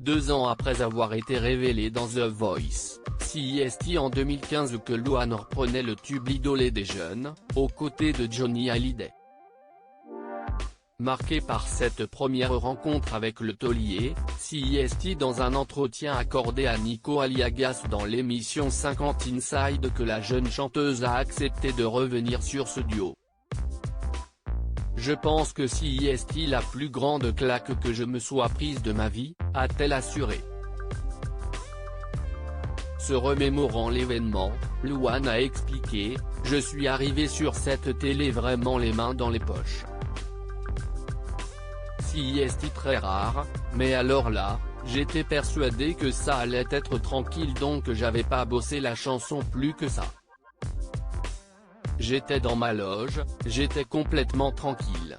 2 ans après avoir été révélé dans The Voice, CIST en 2015 que Louane reprenait le tube idolé des jeunes, aux côtés de Johnny Hallyday. Marqué par cette première rencontre avec le taulier, CIST dans un entretien accordé à Nico Aliagas dans l'émission 50 Inside que la jeune chanteuse a accepté de revenir sur ce duo. Je pense que CIST la plus grande claque que je me sois prise de ma vie, a-t-elle assuré. Se remémorant l'événement, Louane a expliqué, « Je suis arrivé sur cette télé vraiment les mains dans les poches. CIST très rare, mais alors là, j'étais persuadé que ça allait être tranquille donc j'avais pas bossé la chanson plus que ça. J'étais dans ma loge, j'étais complètement tranquille.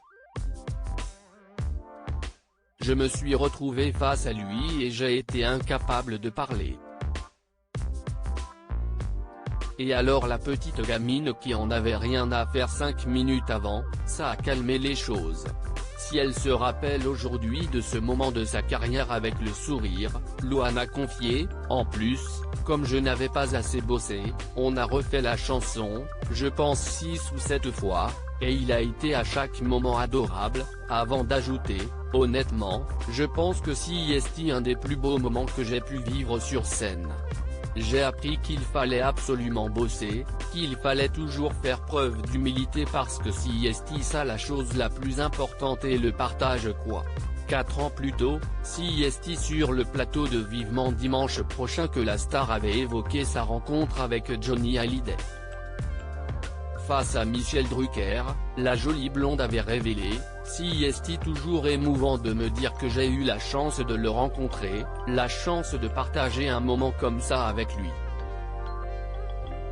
Je me suis retrouvé face à lui et j'ai été incapable de parler. Et alors la petite gamine qui en avait rien à faire 5 minutes avant, ça a calmé les choses. Si elle se rappelle aujourd'hui de ce moment de sa carrière avec le sourire, Louane a confié, en plus, comme je n'avais pas assez bossé, on a refait la chanson, je pense 6 ou 7 fois, et il a été à chaque moment adorable, avant d'ajouter, honnêtement, je pense que CIST un des plus beaux moments que j'ai pu vivre sur scène. J'ai appris qu'il fallait absolument bosser, qu'il fallait toujours faire preuve d'humilité parce que CIST ça la chose la plus importante et le partage quoi. 4 ans plus tôt, CIST sur le plateau de Vivement dimanche prochain que la star avait évoqué sa rencontre avec Johnny Hallyday. Face à Michel Drucker, la jolie blonde avait révélé, CIST toujours émouvant de me dire que j'ai eu la chance de le rencontrer, la chance de partager un moment comme ça avec lui.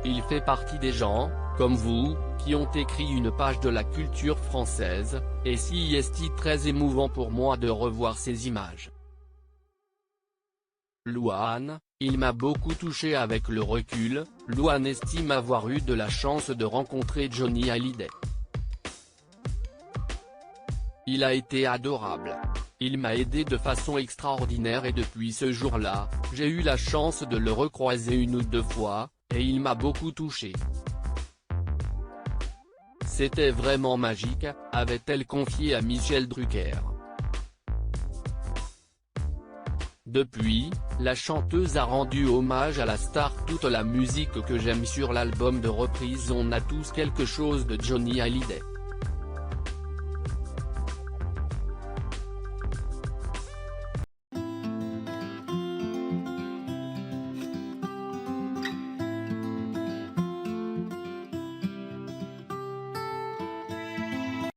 Il fait partie des gens, comme vous, qui ont écrit une page de la culture française, et CIST très émouvant pour moi de revoir ces images. Louane, il m'a beaucoup touché avec le recul, Louane estime avoir eu de la chance de rencontrer Johnny Hallyday. Il a été adorable. Il m'a aidé de façon extraordinaire et depuis ce jour-là, j'ai eu la chance de le recroiser 1 ou 2 fois, et il m'a beaucoup touché. C'était vraiment magique, avait-elle confié à Michel Drucker. Depuis, la chanteuse a rendu hommage à la star. Toute la musique que j'aime sur l'album de reprise On a tous quelque chose de Johnny Hallyday.